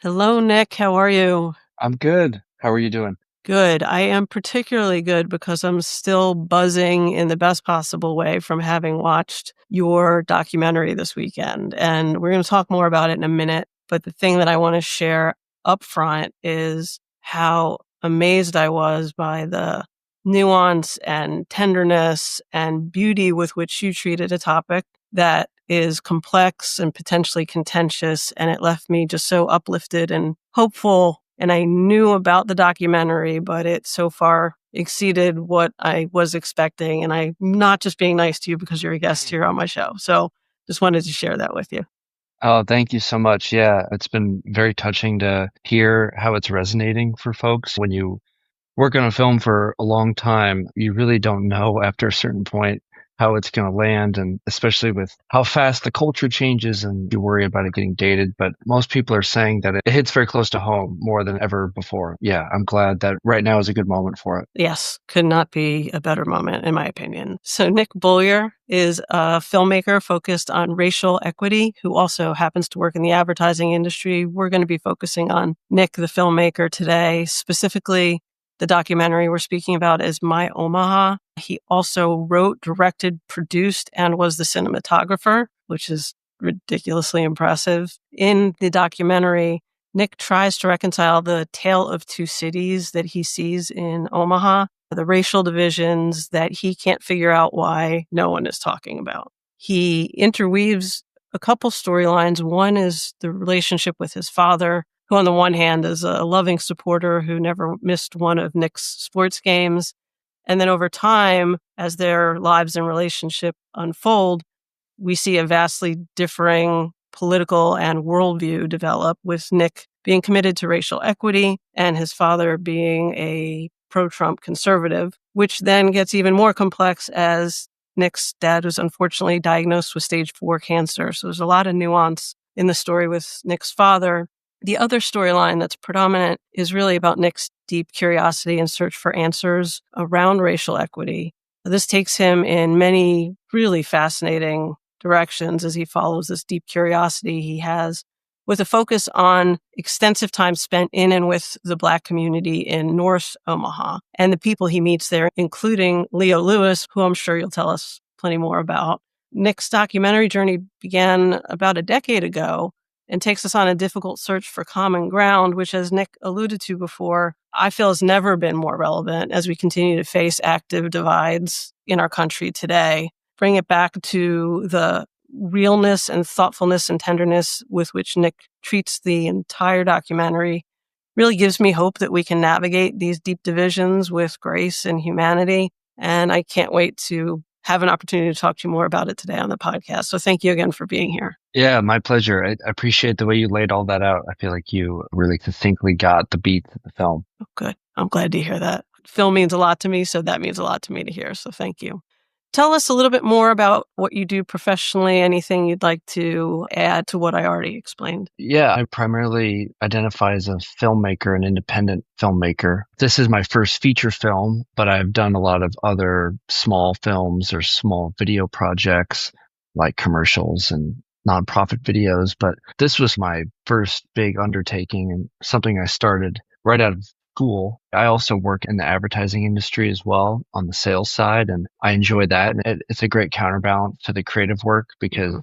Hello, Nick. How are you? I'm good. How are you doing? Good. I am particularly good because I'm still buzzing in the best possible way from having watched your documentary this weekend. And we're going to talk more about it in a minute. But the thing that I want to share up front is how amazed I was by the nuance and tenderness and beauty with which you treated a topic that is complex and potentially contentious. And it left me just so uplifted and hopeful. And I knew about the documentary, but it so far exceeded what I was expecting. And I'm not just being nice to you because you're a guest here on my show. So just wanted to share that with you. Oh, thank you so much. Yeah, it's been very touching to hear how it's resonating for folks. When you work on a film for a long time, you really don't know after a certain point how it's going to land. And especially with how fast the culture changes and you worry about it getting dated. But most people are saying that it hits very close to home more than ever before. Yeah, I'm glad that right now is a good moment for it. Yes, could not be a better moment, in my opinion. So Nick Beaulieu is a filmmaker focused on racial equity who also happens to work in the advertising industry. We're going to be focusing on Nick, the filmmaker, today. Specifically, the documentary we're speaking about is My Omaha. He also wrote, directed, produced, and was the cinematographer, which is ridiculously impressive. In the documentary, Nick tries to reconcile the tale of two cities that he sees in Omaha, the racial divisions that he can't figure out why no one is talking about. He interweaves a couple storylines. One is the relationship with his father, who on the one hand is a loving supporter who never missed one of Nick's sports games. And then over time, as their lives and relationship unfold, we see a vastly differing political and worldview develop, with Nick being committed to racial equity and his father being a pro-Trump conservative, which then gets even more complex as Nick's dad was unfortunately diagnosed with stage 4 cancer. So there's a lot of nuance in the story with Nick's father. The other storyline that's predominant is really about Nick's deep curiosity and search for answers around racial equity. This takes him in many really fascinating directions as he follows this deep curiosity he has, with a focus on extensive time spent in and with the Black community in North Omaha and the people he meets there, including Leo Lewis, who I'm sure you'll tell us plenty more about. Nick's documentary journey began about a decade ago and takes us on a difficult search for common ground, which, as Nick alluded to before, I feel has never been more relevant as we continue to face active divides in our country today. Bring it back to the realness and thoughtfulness and tenderness with which Nick treats the entire documentary really gives me hope that we can navigate these deep divisions with grace and humanity. And I can't wait to have an opportunity to talk to you more about it today on the podcast. So thank you again for being here. Yeah, my pleasure. I appreciate the way you laid all that out. I feel like you really succinctly got the beats of the film. Oh, good. I'm glad to hear that. Film means a lot to me, so that means a lot to me to hear. So thank you. Tell us a little bit more about what you do professionally, anything you'd like to add to what I already explained. Yeah, I primarily identify as a filmmaker, an independent filmmaker. This is my first feature film, but I've done a lot of other small films or small video projects like commercials and nonprofit videos. But this was my first big undertaking and something I started right out of school. I also work in the advertising industry as well on the sales side, and I enjoy that. And it's a great counterbalance to the creative work because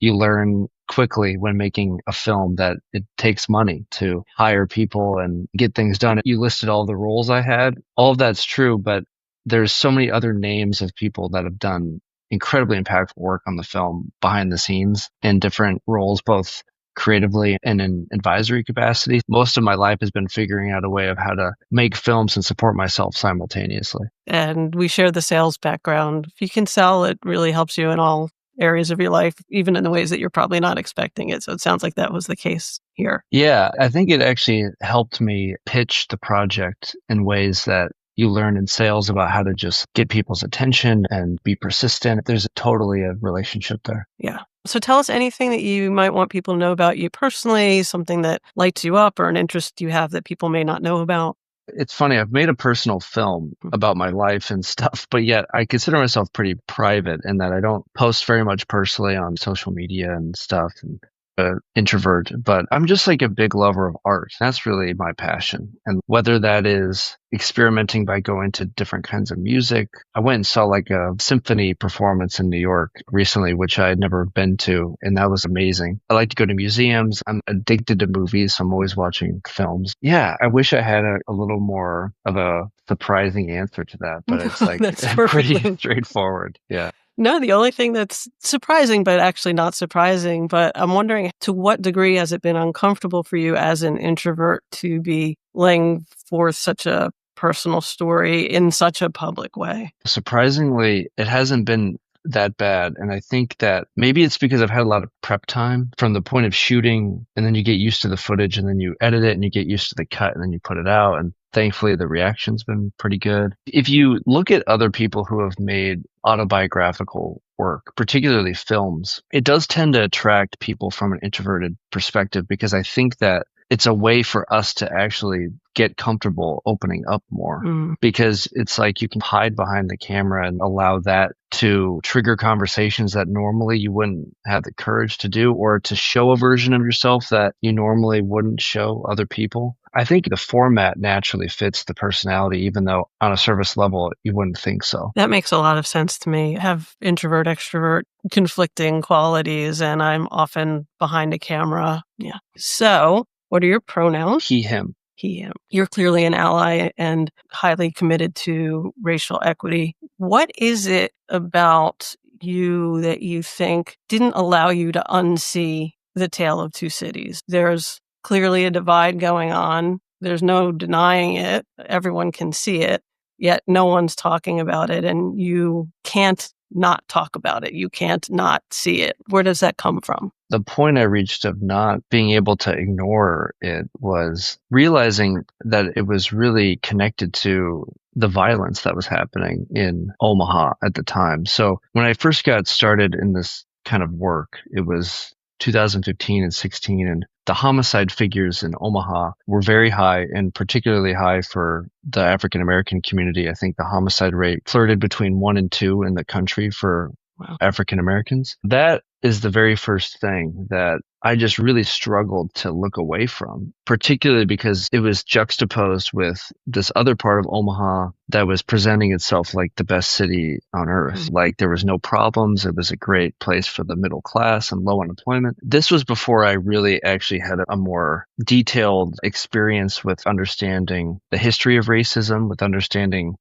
you learn quickly when making a film that it takes money to hire people and get things done. You listed all the roles I had. All of that's true, but there's so many other names of people that have done incredibly impactful work on the film behind the scenes in different roles, both creatively and in advisory capacity. Most of my life has been figuring out a way of how to make films and support myself simultaneously. And we share the sales background. If you can sell, it really helps you in all areas of your life, even in the ways that you're probably not expecting it. So it sounds like that was the case here. Yeah, I think it actually helped me pitch the project in ways that you learn in sales about how to just get people's attention and be persistent. There's totally a relationship there. Yeah. So tell us anything that you might want people to know about you personally, something that lights you up or an interest you have that people may not know about. It's funny, I've made a personal film about my life and stuff, but yet I consider myself pretty private in that I don't post very much personally on social media and stuff. And an introvert, but I'm just like a big lover of art. That's really my passion. And whether that is experimenting by going to different kinds of music, I went and saw like a symphony performance in New York recently, which I had never been to, and that was amazing. I like to go to museums. I'm addicted to movies, so I'm always watching films. Yeah, I wish I had a little more of a surprising answer to that, but it's like That's pretty perfectly. straightforward. Yeah. No, the only thing that's surprising, but actually not surprising, but I'm wondering to what degree has it been uncomfortable for you as an introvert to be laying forth such a personal story in such a public way? Surprisingly, it hasn't been that bad. And I think that maybe it's because I've had a lot of prep time from the point of shooting, and then you get used to the footage, and then you edit it, and you get used to the cut, and then you put it out. And thankfully, the reaction's been pretty good. If you look at other people who have made autobiographical work, particularly films, it does tend to attract people from an introverted perspective, because I think that it's a way for us to actually get comfortable opening up more, because it's like you can hide behind the camera and allow that to trigger conversations that normally you wouldn't have the courage to do, or to show a version of yourself that you normally wouldn't show other people. I think the format naturally fits the personality, even though on a surface level, you wouldn't think so. That makes a lot of sense to me. I have introvert, extrovert conflicting qualities, and I'm often behind a camera. Yeah. So, what are your pronouns? He, him. He, him. You're clearly an ally and highly committed to racial equity. What is it about you that you think didn't allow you to unsee the tale of two cities? There's clearly a divide going on. There's no denying it. Everyone can see it, yet no one's talking about it, and you can't not talk about it. You can't not see it. Where does that come from? The point I reached of not being able to ignore it was realizing that it was really connected to the violence that was happening in Omaha at the time. So when I first got started in this kind of work, it was 2015 and 16, and the homicide figures in Omaha were very high, and particularly high for the African American community. I think the homicide rate flirted between 1 and 2 in the country for African Americans. That is the very first thing that I just really struggled to look away from, particularly because it was juxtaposed with this other part of Omaha that was presenting itself like the best city on earth. Like there was no problems. It was a great place for the middle class and low unemployment. This was before I really actually had a more detailed experience with understanding the history of racism, with understanding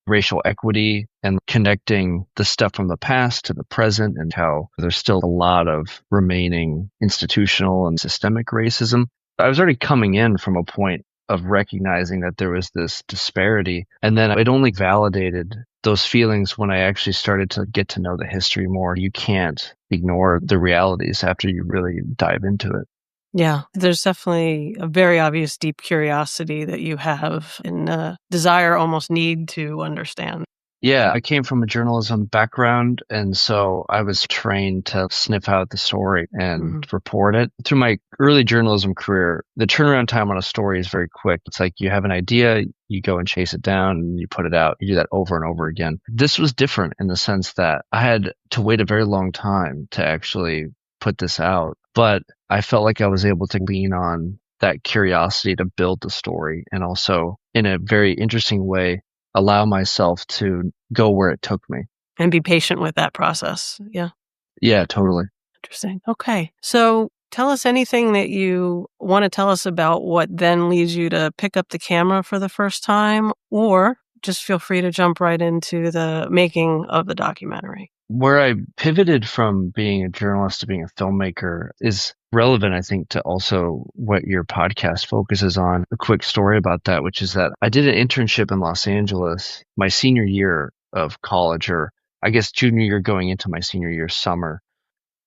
racial equity, and connecting the stuff from the past to the present, and how there's still a lot of remaining institutional and systemic racism. I was already coming in from a point of recognizing that there was this disparity, and then it only validated those feelings when I actually started to get to know the history more. You can't ignore the realities after you really dive into it. Yeah, there's definitely a very obvious deep curiosity that you have and a desire, almost need to understand. Yeah, I came from a journalism background, and so I was trained to sniff out the story and report it. Through my early journalism career, the turnaround time on a story is very quick. It's like you have an idea, you go and chase it down, and you put it out. You do that over and over again. This was different in the sense that I had to wait a very long time to actually put this out, but I felt like I was able to lean on that curiosity to build the story, and also in a very interesting way allow myself to go where it took me. And be patient with that process. Yeah. Yeah, totally. Interesting. Okay. So tell us anything that you want to tell us about what then leads you to pick up the camera for the first time, or just feel free to jump right into the making of the documentary. Where I pivoted from being a journalist to being a filmmaker is relevant, I think, to also what your podcast focuses on. A quick story about that, which is that I did an internship in Los Angeles my senior year of college, or I guess junior year going into my senior year summer.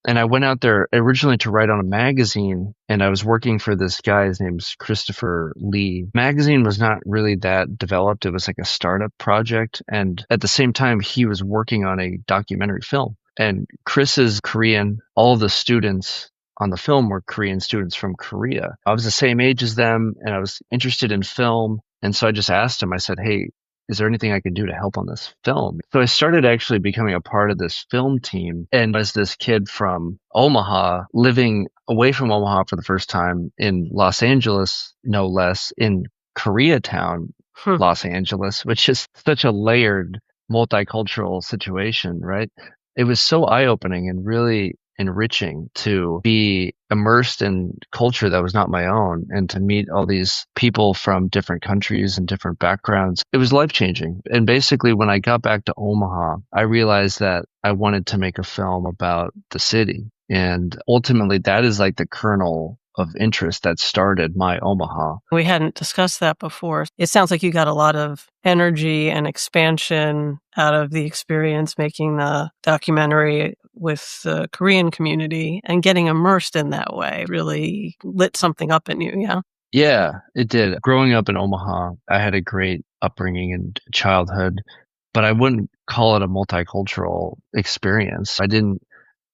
And I went out there originally to write on a magazine, and I was working for this guy. His name's Christopher Lee. Magazine was not really that developed. It was like a startup project. And at the same time, he was working on a documentary film. And Chris is Korean. All of the students on the film were Korean students from Korea. I was the same age as them, and I was interested in film. And so I just asked him, I said, hey, is there anything I can do to help on this film? So I started actually becoming a part of this film team, and as this kid from Omaha living away from Omaha for the first time in Los Angeles, no less, in Koreatown, Hmm. Los Angeles, which is such a layered multicultural situation, right? It was so eye-opening and really enriching to be immersed in culture that was not my own and to meet all these people from different countries and different backgrounds. It was life-changing. And basically, when I got back to Omaha, I realized that I wanted to make a film about the city. And ultimately, that is like the kernel of interest that started my Omaha. We hadn't discussed that before. It sounds like you got a lot of energy and expansion out of the experience making the documentary with the Korean community, and getting immersed in that way really lit something up in you, yeah? Yeah, it did. Growing up in Omaha, I had a great upbringing and childhood, but I wouldn't call it a multicultural experience. I didn't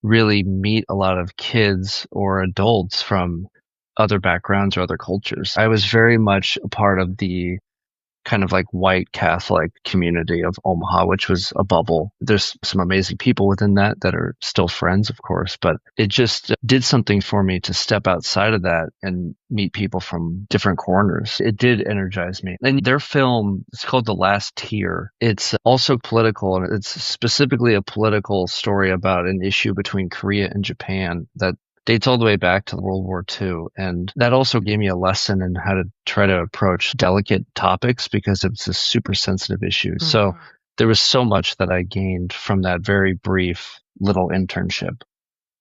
really meet a lot of kids or adults from other backgrounds or other cultures. I was very much a part of the kind of like white Catholic community of Omaha, which was a bubble. There's some amazing people within that are still friends, of course, but it just did something for me to step outside of that and meet people from different corners. It did energize me. And their film, it's called The Last Tier. It's also political, and it's specifically a political story about an issue between Korea and Japan that dates all the way back to World War II. And that also gave me a lesson in how to try to approach delicate topics because it's a super sensitive issue. So there was so much that I gained from that very brief little internship.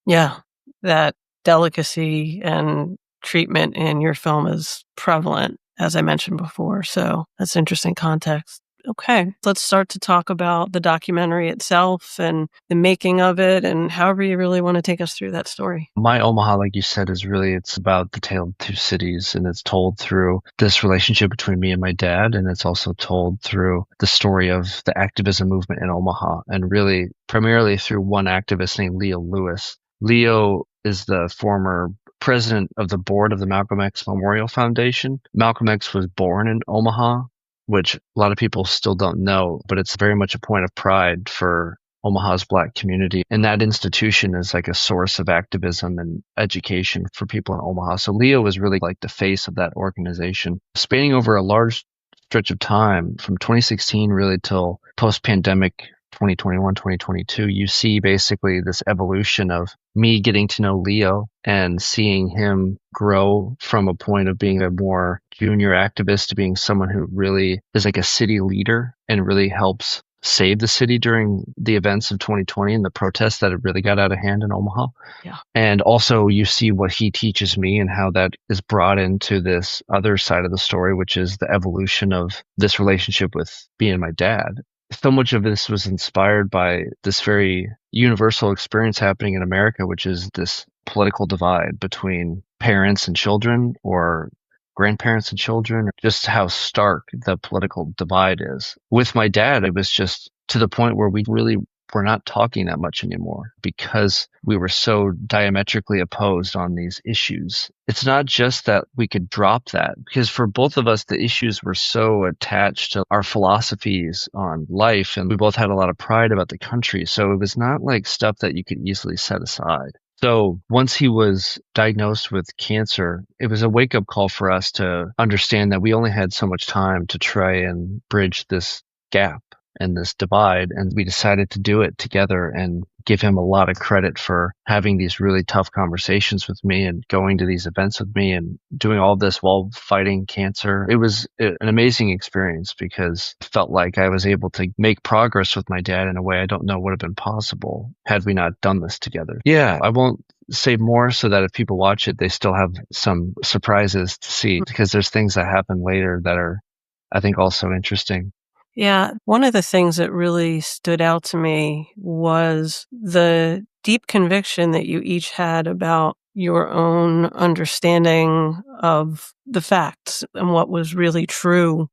Yeah, that delicacy and treatment in your film is prevalent, as I mentioned before, so that's interesting context. Okay, let's start to talk about the documentary itself and the making of it, and however you really want to take us through that story. My Omaha, like you said, it's about the tale of two cities, and it's told through this relationship between me and my dad, and it's also told through the story of the activism movement in Omaha, and really primarily through one activist named Leo Lewis. Leo is the former president of the board of the Malcolm X Memorial Foundation. Malcolm X was born in Omaha, which a lot of people still don't know, but it's very much a point of pride for Omaha's Black community. And that institution is like a source of activism and education for people in Omaha. So Leo was really like the face of that organization, spanning over a large stretch of time from 2016 really till post-pandemic 2021, 2022. You see basically this evolution of me getting to know Leo and seeing him grow from a point of being a more junior activist to being someone who really is like a city leader and really helps save the city during the events of 2020 and the protests that had really got out of hand in Omaha. Yeah. And also you see what he teaches me and how that is brought into this other side of the story, which is the evolution of this relationship with me and my dad. So much of this was inspired by this very universal experience happening in America, which is this political divide between parents and children or grandparents and children, just how stark the political divide is. With my dad, it was just to the point where we really were not talking that much anymore because we were so diametrically opposed on these issues. It's not just that we could drop that, because for both of us, the issues were so attached to our philosophies on life, and we both had a lot of pride about the country. So it was not like stuff that you could easily set aside. So once he was diagnosed with cancer, it was a wake-up call for us to understand that we only had so much time to try and bridge this gap and this divide. And we decided to do it together and give him a lot of credit for having these really tough conversations with me and going to these events with me and doing all this while fighting cancer. It was an amazing experience because it felt like I was able to make progress with my dad in a way I don't know would have been possible had we not done this together. Yeah, I won't say more so that if people watch it, they still have some surprises to see because there's things that happen later that are, I think, also interesting. Yeah, one of the things that really stood out to me was the deep conviction that you each had about your own understanding of the facts and what was really true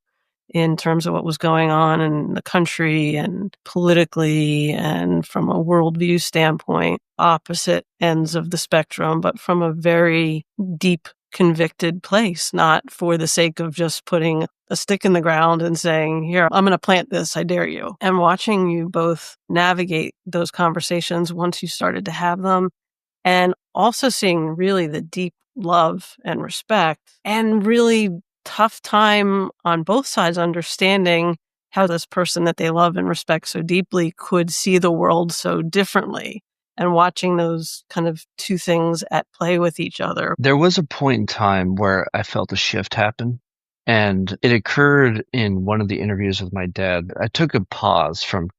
in terms of what was going on in the country and politically and from a worldview standpoint, opposite ends of the spectrum, but from a very deep convicted place, not for the sake of just putting a stick in the ground and saying, here, I'm going to plant this, I dare you. And watching you both navigate those conversations once you started to have them, and also seeing really the deep love and respect, and really tough time on both sides understanding how this person that they love and respect so deeply could see the world so differently, and watching those kind of two things at play with each other. There was a point in time where I felt a shift happen, and it occurred in one of the interviews with my dad. I took a pause from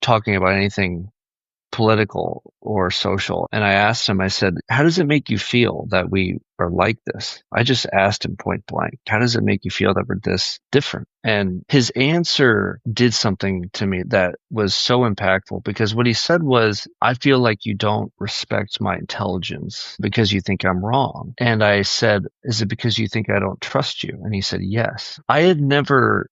talking about anything political or social. And I asked him, I said, how does it make you feel that we are like this? I just asked him point blank, how does it make you feel that we're this different? And his answer did something to me that was so impactful, because what he said was, I feel like you don't respect my intelligence because you think I'm wrong. And I said, is it because you think I don't trust you? And he said, yes. I had never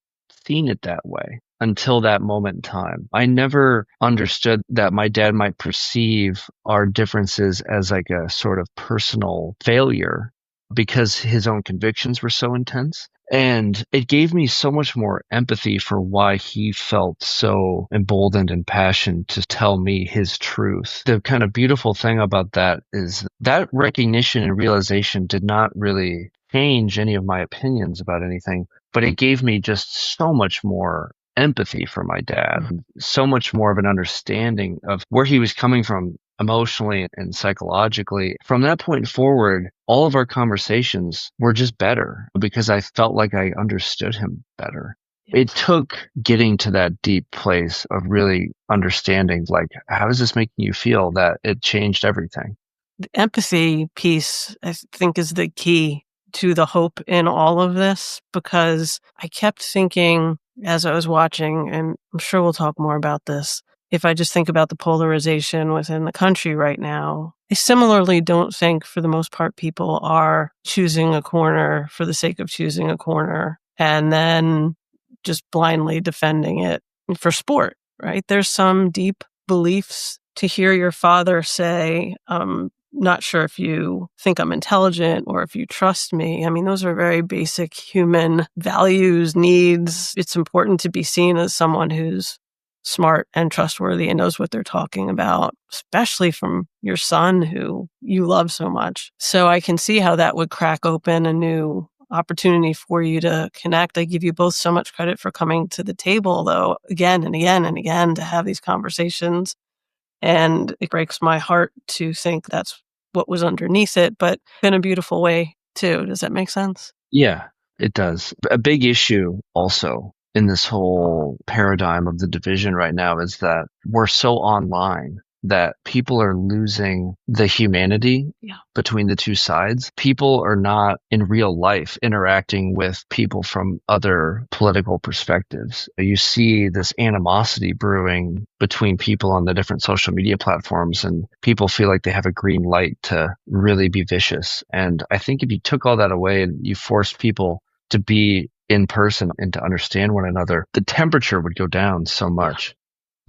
seen it that way until that moment in time. I never understood that my dad might perceive our differences as like a sort of personal failure because his own convictions were so intense. And it gave me so much more empathy for why he felt so emboldened and passionate to tell me his truth. The kind of beautiful thing about that is that recognition and realization did not really change any of my opinions about anything, but it gave me just so much more empathy for my dad, so much more of an understanding of where he was coming from emotionally and psychologically. From that point forward, all of our conversations were just better because I felt like I understood him better. It took getting to that deep place of really understanding, like, how is this making you feel, that it changed everything. The empathy piece, I think, is the key to the hope in all of this, because I kept thinking as I was watching, and I'm sure we'll talk more about this, if I just think about the polarization within the country right now, I similarly don't think, for the most part, people are choosing a corner for the sake of choosing a corner and then just blindly defending it for sport, right? There's some deep beliefs. To hear your father say, not sure if you think I'm intelligent or if you trust me. I mean, those are very basic human values, needs. It's important to be seen as someone who's smart and trustworthy and knows what they're talking about, especially from your son who you love so much. So I can see how that would crack open a new opportunity for you to connect. I give you both so much credit for coming to the table, though, again and again and again, to have these conversations. And it breaks my heart to think that's what was underneath it, but in a beautiful way too. Does that make sense? Yeah, it does. A big issue also in this whole paradigm of the division right now is that we're so online that people are losing the humanity between the two sides. People are not in real life interacting with people from other political perspectives. You see this animosity brewing between people on the different social media platforms, and people feel like they have a green light to really be vicious. And I think if you took all that away and you forced people to be in person and to understand one another, the temperature would go down so much.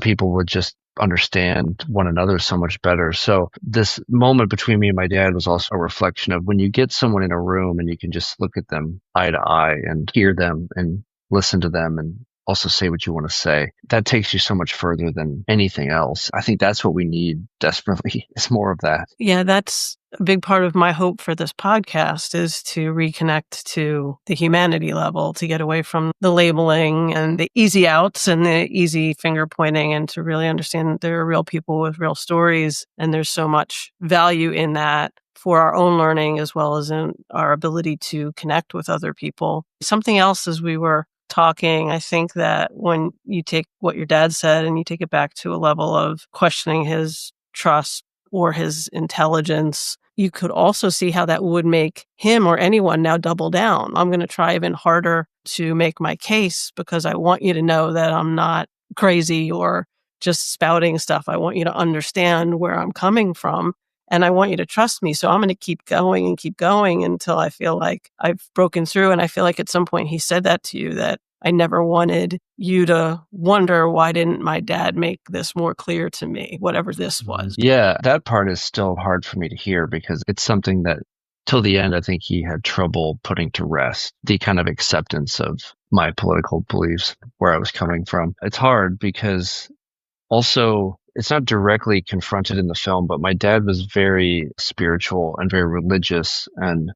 People would just understand one another so much better. So this moment between me and my dad was also a reflection of when you get someone in a room and you can just look at them eye to eye and hear them and listen to them and also say what you want to say. That takes you so much further than anything else. I think that's what we need desperately, is more of that. Yeah, that's a big part of my hope for this podcast, is to reconnect to the humanity level, to get away from the labeling and the easy outs and the easy finger pointing, and to really understand that there are real people with real stories. And there's so much value in that for our own learning, as well as in our ability to connect with other people. Something else, as we were talking, I think that when you take what your dad said and you take it back to a level of questioning his trust or his intelligence, you could also see how that would make him or anyone now double down. I'm going to try even harder to make my case because I want you to know that I'm not crazy or just spouting stuff. I want you to understand where I'm coming from, and I want you to trust me. So I'm going to keep going until I feel like I've broken through. And I feel like at some point he said that to you, that I never wanted you to wonder, why didn't my dad make this more clear to me, whatever this was. Yeah, that part is still hard for me to hear because it's something that till the end, I think he had trouble putting to rest, the kind of acceptance of my political beliefs, where I was coming from. It's hard because also it's not directly confronted in the film, but my dad was very spiritual and very religious, and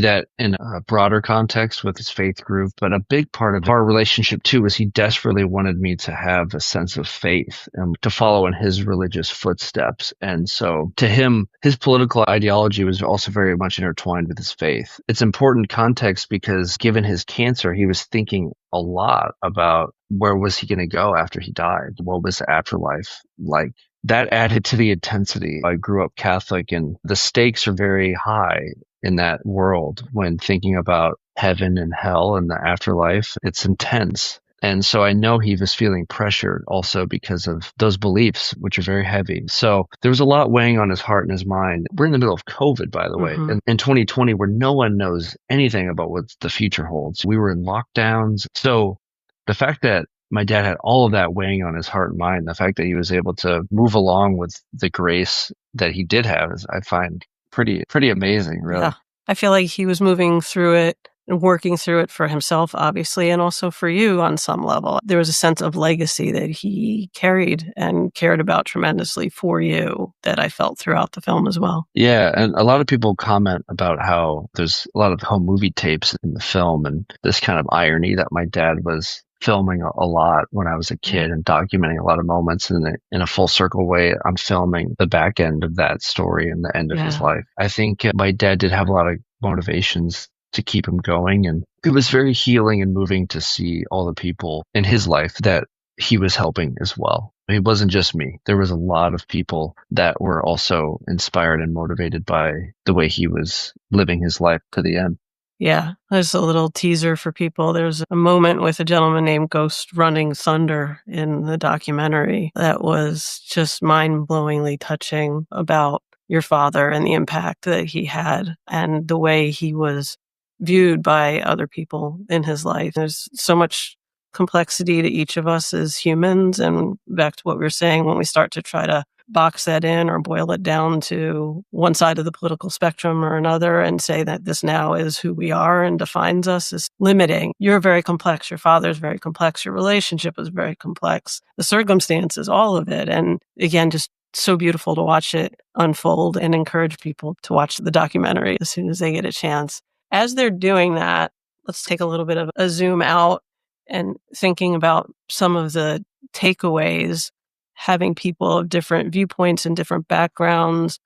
that in a broader context with his faith group. But a big part of our relationship too was he desperately wanted me to have a sense of faith and to follow in his religious footsteps. And so to him, his political ideology was also very much intertwined with his faith. It's important context because given his cancer, he was thinking a lot about where was he going to go after he died? What was the afterlife like? That added to the intensity. I grew up Catholic, and the stakes are very high in that world when thinking about heaven and hell and the afterlife. It's intense. And so I know he was feeling pressured also because of those beliefs, which are very heavy. So there was a lot weighing on his heart and his mind. We're in the middle of COVID, by the way, and in 2020, where no one knows anything about what the future holds. We were in lockdowns. So the fact that my dad had all of that weighing on his heart and mind, the fact that he was able to move along with the grace that he did have, is, I find pretty amazing, really. Yeah. I feel like he was moving through it and working through it for himself, obviously, and also for you on some level. There was a sense of legacy that he carried and cared about tremendously for you that I felt throughout the film as well. Yeah, and a lot of people comment about how there's a lot of home movie tapes in the film, and this kind of irony that my dad was filming a lot when I was a kid and documenting a lot of moments, and in a full circle way, I'm filming the back end of that story and the end of his life. I think my dad did have a lot of motivations to keep him going, and it was very healing and moving to see all the people in his life that he was helping as well. It wasn't just me. There was a lot of people that were also inspired and motivated by the way he was living his life to the end. Yeah, there's a little teaser for people. There's a moment with a gentleman named Ghost Running Thunder in the documentary that was just mind-blowingly touching about your father and the impact that he had and the way he was viewed by other people in his life. There's so much complexity to each of us as humans. And back to what we were saying, when we start to try to box that in or boil it down to one side of the political spectrum or another and say that this now is who we are and defines us is limiting. You're very complex. Your father's very complex. Your relationship is very complex. The circumstances, all of it. And again, just so beautiful to watch it unfold and encourage people to watch the documentary as soon as they get a chance. As they're doing that, let's take a little bit of a zoom out and thinking about some of the takeaways, having people of different viewpoints and different backgrounds,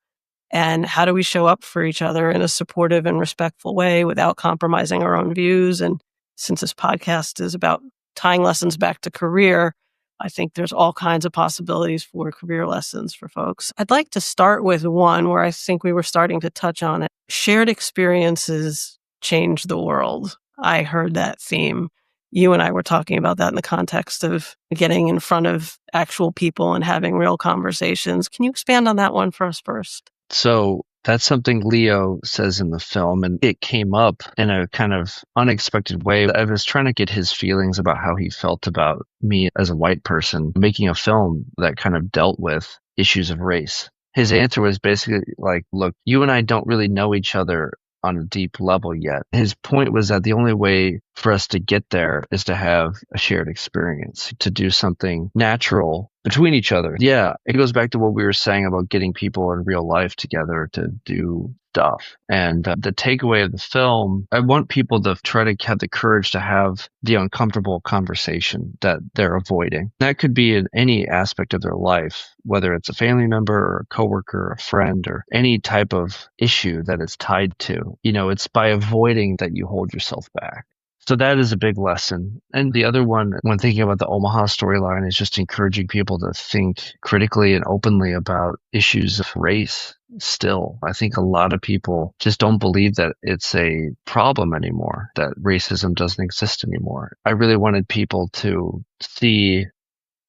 and how do we show up for each other in a supportive and respectful way without compromising our own views. And since this podcast is about tying lessons back to career, I think there's all kinds of possibilities for career lessons for folks. I'd like to start with one where I think we were starting to touch on it. Shared experiences change the world. I heard that theme. You and I were talking about that in the context of getting in front of actual people and having real conversations. Can you expand on that one for us first? So that's something Leo says in the film, and it came up in a kind of unexpected way. I was trying to get his feelings about how he felt about me as a white person making a film that kind of dealt with issues of race. His answer was basically like, look, you and I don't really know each other on a deep level yet. His point was that the only way for us to get there is to have a shared experience, to do something natural between each other. Yeah, it goes back to what we were saying about getting people in real life together to do stuff. And the takeaway of the film, I want people to try to have the courage to have the uncomfortable conversation that they're avoiding. That could be in any aspect of their life, whether it's a family member or a coworker or a friend or any type of issue that it's tied to. You know, it's by avoiding that you hold yourself back. So that is a big lesson. And the other one, when thinking about the Omaha storyline, is just encouraging people to think critically and openly about issues of race. Still, I think a lot of people just don't believe that it's a problem anymore, that racism doesn't exist anymore. I really wanted people to see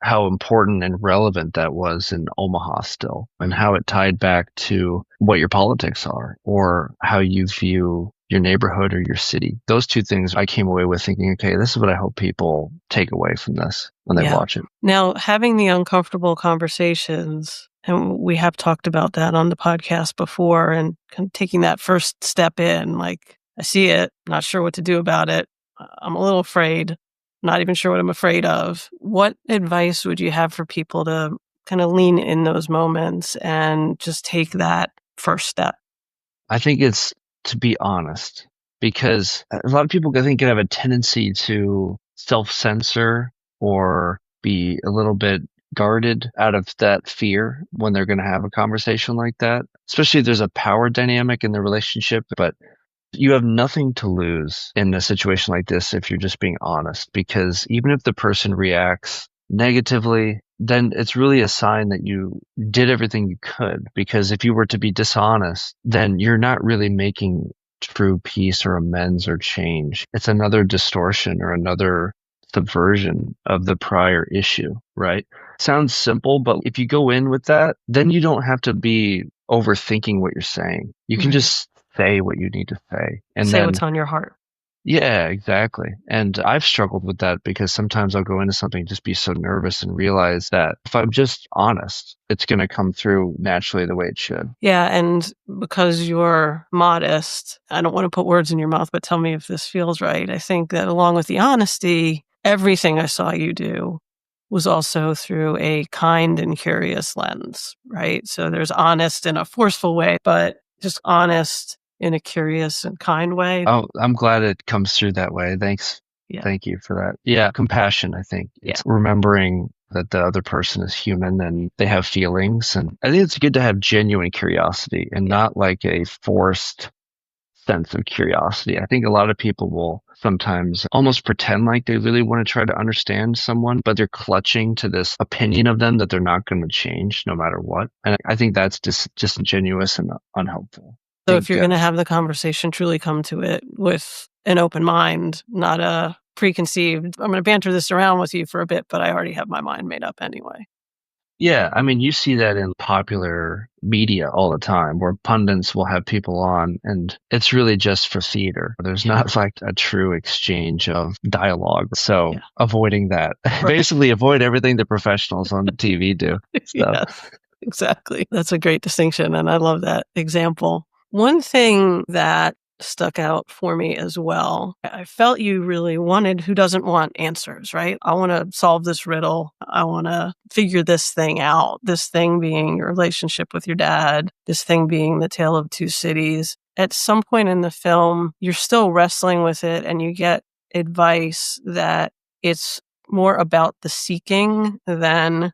how important and relevant that was in Omaha still, and how it tied back to what your politics are or how you view your neighborhood or your city. Those two things I came away with thinking, okay, this is what I hope people take away from this when they watch it. Now, having the uncomfortable conversations, and we have talked about that on the podcast before, and kind of taking that first step in, like, I see it, not sure what to do about it. I'm a little afraid, not even sure what I'm afraid of. What advice would you have for people to kind of lean in those moments and just take that first step? I think it's to be honest, because a lot of people I think can have a tendency to self-censor or be a little bit guarded out of that fear when they're going to have a conversation like that, especially if there's a power dynamic in the relationship. But you have nothing to lose in a situation like this if you're just being honest, because even if the person reacts negatively, then it's really a sign that you did everything you could. Because if you were to be dishonest, then you're not really making true peace or amends or change. It's another distortion or another subversion of the prior issue, right? Sounds simple, but if you go in with that, then you don't have to be overthinking what you're saying. You can Right. just say what you need to say. And Say then, what's on your heart. yeah, exactly. And I've struggled with that because sometimes I'll go into something and just be so nervous and realize that if I'm just honest, it's going to come through naturally the way it should. Yeah, and because you're modest, I don't want to put words in your mouth, but tell me if this feels right. I think that along with the honesty, everything I saw you do was also through a kind and curious lens, right? So there's honest in a forceful way, but just honest in a curious and kind way. Oh, I'm glad it comes through that way. Thanks. Yeah. Thank you for that. Yeah, compassion, I think. Yeah. It's remembering that the other person is human and they have feelings. And I think it's good to have genuine curiosity and Yeah. not like a forced sense of curiosity. I think a lot of people will sometimes almost pretend like they really want to try to understand someone, but they're clutching to this opinion of them that they're not going to change no matter what. And I think that's disingenuous and unhelpful. I So think if you're going to have the conversation, truly come to it with an open mind, not a preconceived, I'm going to banter this around with you for a bit, but I already have my mind made up anyway. yeah, I mean, you see that in popular media all the time where pundits will have people on and it's really just for theater. There's not like a true exchange of dialogue. So Yeah. avoiding that, Right. basically avoid everything the professionals on TV do. So. Yes, exactly. That's a great distinction. And I love that example. One thing that stuck out for me as well, I felt you really wanted who doesn't want answers, right? I want to solve this riddle. I want to figure this thing out. This thing being your relationship with your dad, this thing being the tale of two cities. At some point in the film, you're still wrestling with it and you get advice that it's more about the seeking than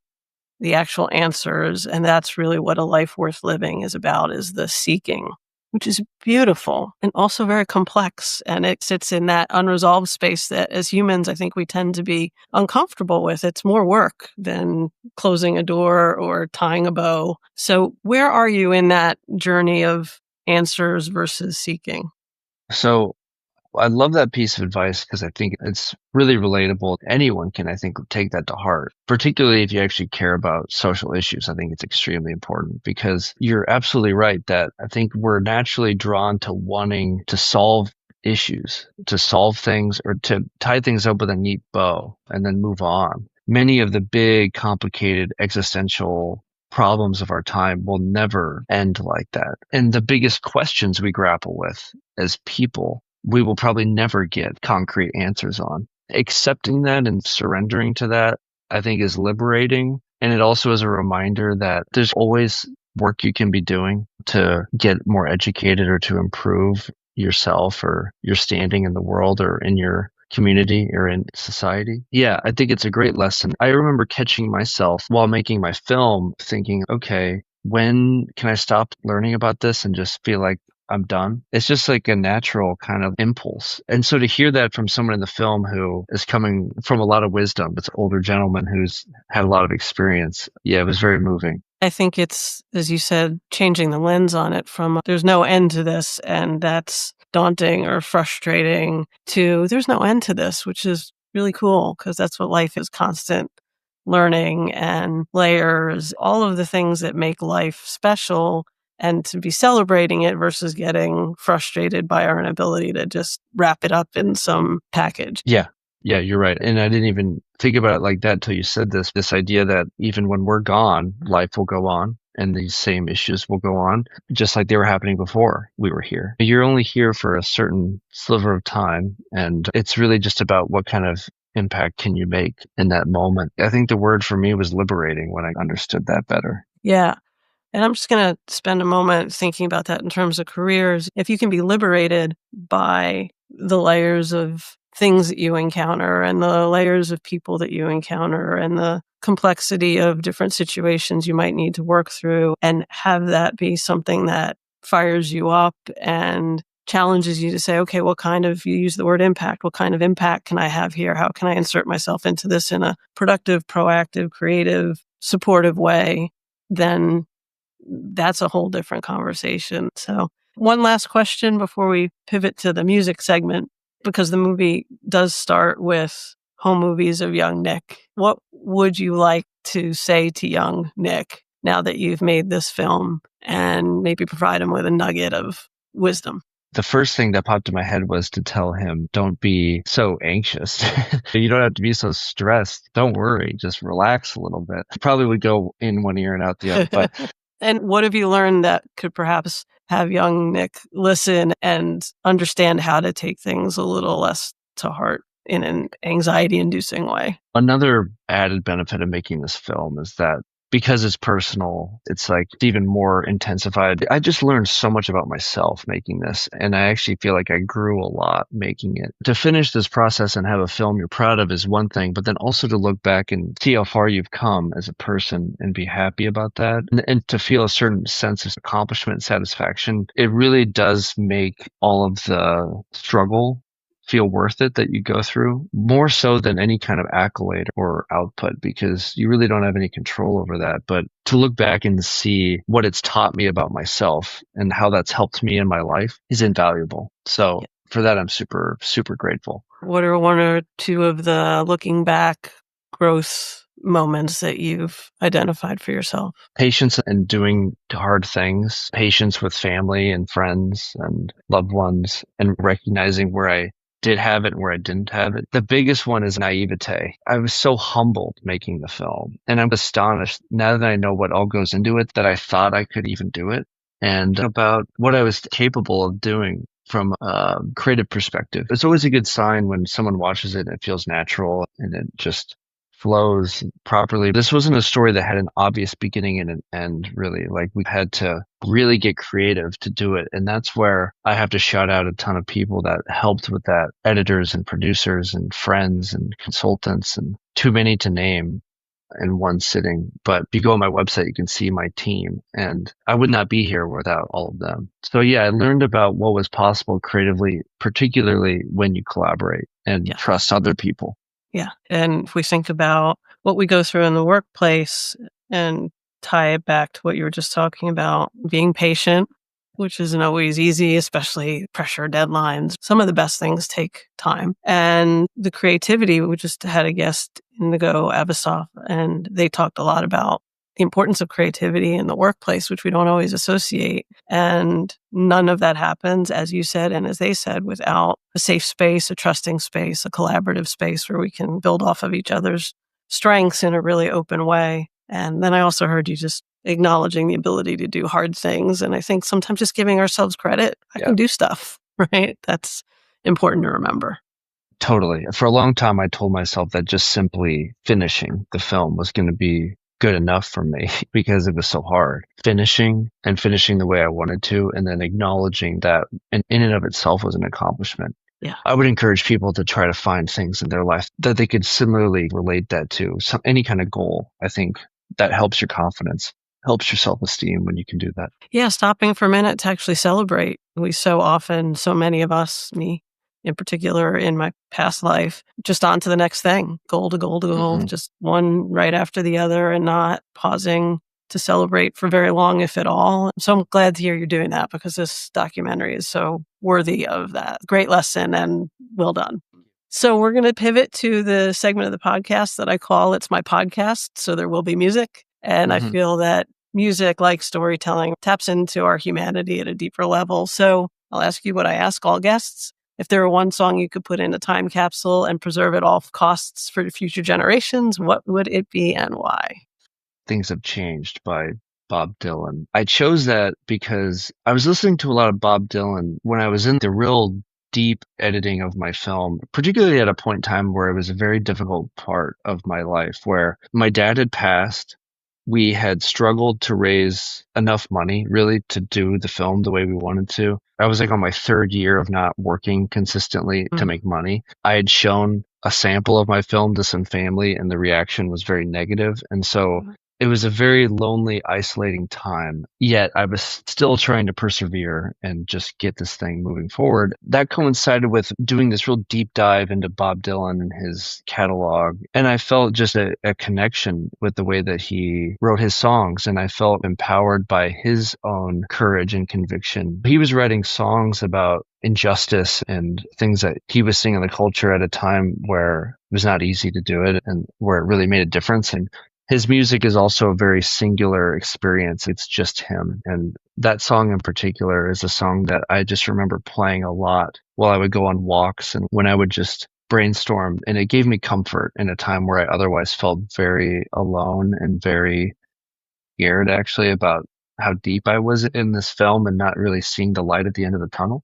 the actual answers. And that's really what a life worth living is about, is the seeking, which is beautiful and also very complex. And it sits in that unresolved space that as humans, I think we tend to be uncomfortable with. It's more work than closing a door or tying a bow. So where are you in that journey of answers versus seeking? So I love that piece of advice because I think it's really relatable. Anyone can, I think, take that to heart, particularly if you actually care about social issues. I think it's extremely important because you're absolutely right that I think we're naturally drawn to wanting to solve issues, to solve things or to tie things up with a neat bow and then move on. Many of the big, complicated existential problems of our time will never end like that. And the biggest questions we grapple with as people we will probably never get concrete answers on. Accepting that and surrendering to that, I think, is liberating. And it also is a reminder that there's always work you can be doing to get more educated or to improve yourself or your standing in the world or in your community or in society. Yeah, I think it's a great lesson. I remember catching myself while making my film thinking, okay, when can I stop learning about this and just feel like I'm done? It's just like a natural kind of impulse. And so to hear that from someone in the film who is coming from a lot of wisdom, it's an older gentleman who's had a lot of experience. Yeah, it was very moving. I think it's, as you said, changing the lens on it from there's no end to this, and that's daunting or frustrating, to there's no end to this, which is really cool because that's what life is: constant learning and layers, all of the things that make life special, and to be celebrating it versus getting frustrated by our inability to just wrap it up in some package. Yeah. Yeah, you're right. And I didn't even think about it like that till you said this idea that even when we're gone, life will go on and these same issues will go on, just like they were happening before we were here. You're only here for a certain sliver of time. And it's really just about what kind of impact can you make in that moment? I think the word for me was liberating when I understood that better. Yeah. And I'm just going to spend a moment thinking about that in terms of careers. If you can be liberated by the layers of things that you encounter and the layers of people that you encounter and the complexity of different situations you might need to work through, and have that be something that fires you up and challenges you to say, okay, you use the word impact, what kind of impact can I have here? How can I insert myself into this in a productive, proactive, creative, supportive way? Then that's a whole different conversation. So, one last question before we pivot to the music segment, because the movie does start with home movies of young Nick. What would you like to say to young Nick now that you've made this film, and maybe provide him with a nugget of wisdom? The first thing that popped in my head was to tell him, don't be so anxious. You don't have to be so stressed. Don't worry. Just relax a little bit. Probably would go in one ear and out the other. But And what have you learned that could perhaps have young Nick listen and understand how to take things a little less to heart in an anxiety-inducing way? another added benefit of making this film is that because it's personal, it's like even more intensified. I just learned so much about myself making this, and I actually feel like I grew a lot making it. To finish this process and have a film you're proud of is one thing, but then also to look back and see how far you've come as a person and be happy about that, and to feel a certain sense of accomplishment and satisfaction, it really does make all of the struggle feel worth it that you go through, more so than any kind of accolade or output, because you really don't have any control over that. But to look back and see what it's taught me about myself and how that's helped me in my life is invaluable. So for that, I'm super, super grateful. What are one or two of the looking back growth moments that you've identified for yourself? Patience and doing hard things, patience with family and friends and loved ones, and recognizing where I did have it and where I didn't have it. The biggest one is naivete. I was so humbled making the film, and I'm astonished now that I know what all goes into it that I thought I could even do it, and about what I was capable of doing from a creative perspective. It's always a good sign when someone watches it and it feels natural and it just flows properly. This wasn't a story that had an obvious beginning and an end, really. Like, we had to really get creative to do it. And that's where I have to shout out a ton of people that helped with that: editors and producers and friends and consultants, and too many to name in one sitting. But if you go on my website, you can see my team, and I would not be here without all of them. So yeah, I learned about what was possible creatively, particularly when you collaborate and trust other people. Yeah. And if we think about what we go through in the workplace and tie it back to what you were just talking about, being patient, which isn't always easy, especially pressure deadlines. Some of the best things take time. And the creativity, we just had a guest, Indigo Avisoff, and they talked a lot about the importance of creativity in the workplace, which we don't always associate. And none of that happens, as you said, and as they said, without a safe space, a trusting space, a collaborative space where we can build off of each other's strengths in a really open way. And then I also heard you just acknowledging the ability to do hard things. And I think sometimes just giving ourselves credit. I can do stuff, right? That's important to remember. Totally. For a long time, I told myself that just simply finishing the film was going to be good enough for me because it was so hard. Finishing the way I wanted to, and then acknowledging that in and of itself was an accomplishment. Yeah. I would encourage people to try to find things in their life that they could similarly relate that to. Any kind of goal. I think that helps your confidence, helps your self-esteem when you can do that. Yeah, stopping for a minute to actually celebrate. We so often, so many of us, me in particular in my past life, just on to the next thing, goal to goal to goal, just one right after the other, and not pausing to celebrate for very long, if at all. So I'm glad to hear you're doing that, because this documentary is so worthy of that. Great lesson, and well done. So we're going to pivot to the segment of the podcast that I call It's My Podcast. So there will be music. And I feel that music, like storytelling, taps into our humanity at a deeper level. So I'll ask you what I ask all guests. If there were one song you could put in a time capsule and preserve at all costs for future generations, what would it be and why? Things Have Changed by Bob Dylan. I chose that because I was listening to a lot of Bob Dylan when I was in the real deep editing of my film, particularly at a point in time where it was a very difficult part of my life, where my dad had passed. We had struggled to raise enough money really to do the film the way we wanted to. I was like on my third year of not working consistently to Mm. make money. I had shown a sample of my film to some family and the reaction was very negative. And so it was a very lonely, isolating time. Yet I was still trying to persevere and just get this thing moving forward. That coincided with doing this real deep dive into Bob Dylan and his catalog. And I felt just a connection with the way that he wrote his songs. And I felt empowered by his own courage and conviction. He was writing songs about injustice and things that he was seeing in the culture at a time where it was not easy to do it and where it really made a difference. And his music is also a very singular experience. It's just him. And that song in particular is a song that I just remember playing a lot while I would go on walks and when I would just brainstorm. And it gave me comfort in a time where I otherwise felt very alone and very scared actually about how deep I was in this film and not really seeing the light at the end of the tunnel.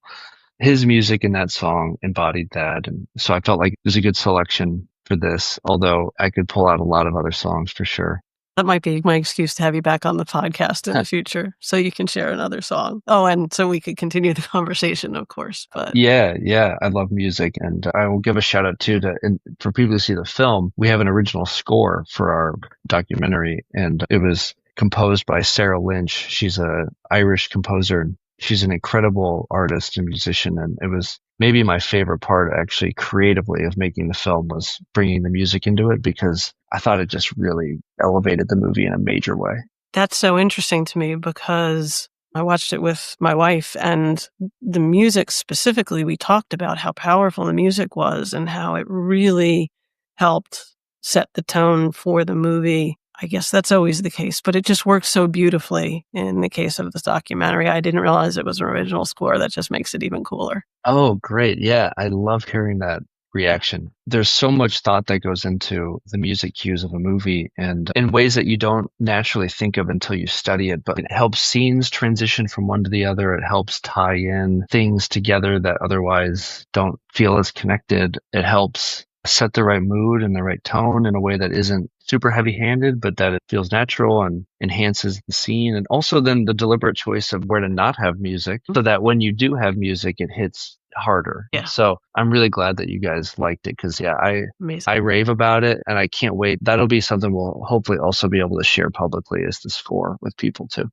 His music in that song embodied that. And so I felt like it was a good selection for this, although I could pull out a lot of other songs for sure. That might be my excuse to have you back on the podcast in the future so you can share another song. Oh, and so we could continue the conversation, of course. But Yeah, I love music, and I will give a shout out too to and for people who see the film. We have an original score for our documentary, and it was composed by Sarah Lynch. She's a Irish composer. And she's an incredible artist and musician, and it was maybe my favorite part actually creatively of making the film was bringing the music into it because I thought it just really elevated the movie in a major way. that's so interesting to me because I watched it with my wife, and the music specifically, we talked about how powerful the music was and how it really helped set the tone for the movie. I guess that's always the case, but it just works so beautifully in the case of this documentary. I didn't realize it was an original score. That just makes it even cooler. Oh, great. Yeah, I love hearing that reaction. There's so much thought that goes into the music cues of a movie and in ways that you don't naturally think of until you study it, but it helps scenes transition from one to the other. It helps tie in things together that otherwise don't feel as connected. It helps set the right mood and the right tone in a way that isn't super heavy handed, but that it feels natural and enhances the scene. And also then the deliberate choice of where to not have music so that when you do have music, it hits harder. Yeah. So I'm really glad that you guys liked it because, yeah, Amazing. I rave about it and I can't wait. That'll be something we'll hopefully also be able to share publicly as the score with people too.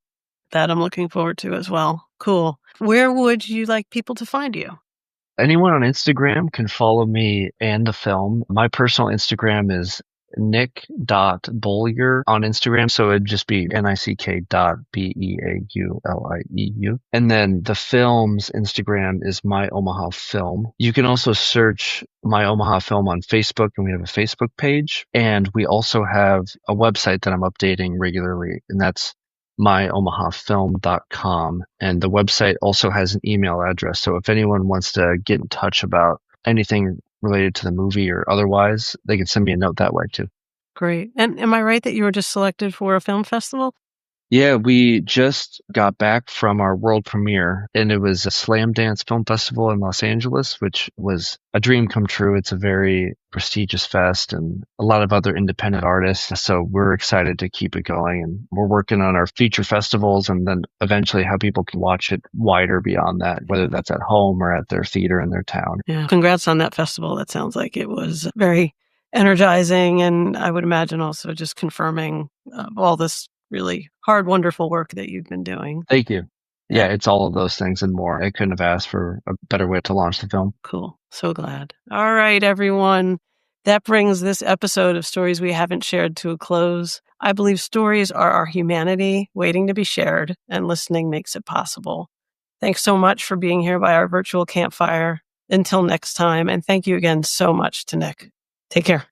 That I'm looking forward to as well. Cool. Where would you like people to find you? Anyone on Instagram can follow me and the film. My personal Instagram is Nick.Beaulieu on Instagram. So it'd just be Nick.Beaulieu. And then the film's Instagram is My Omaha Film. You can also search My Omaha Film on Facebook, and we have a Facebook page. And we also have a website that I'm updating regularly, and that's myomahafilm.com. And the website also has an email address. So if anyone wants to get in touch about anything related to the movie or otherwise, they can send me a note that way too. Great. And am I right that you were just selected for a film festival? Yeah, we just got back from our world premiere, and it was a Slam Dance Film Festival in Los Angeles, which was a dream come true. It's a very prestigious fest and a lot of other independent artists. So we're excited to keep it going, and we're working on our feature festivals and then eventually how people can watch it wider beyond that, whether that's at home or at their theater in their town. Yeah. Congrats on that festival. That sounds like it was very energizing, and I would imagine also just confirming all this really hard, wonderful work that you've been doing. Thank you. Yeah. Yeah, it's all of those things and more. I couldn't have asked for a better way to launch the film. Cool. So glad. All right, everyone. That brings this episode of Stories We Haven't Shared to a close. I believe stories are our humanity waiting to be shared, and listening makes it possible. Thanks so much for being here by our virtual campfire. Until next time, and thank you again so much to Nick. Take care.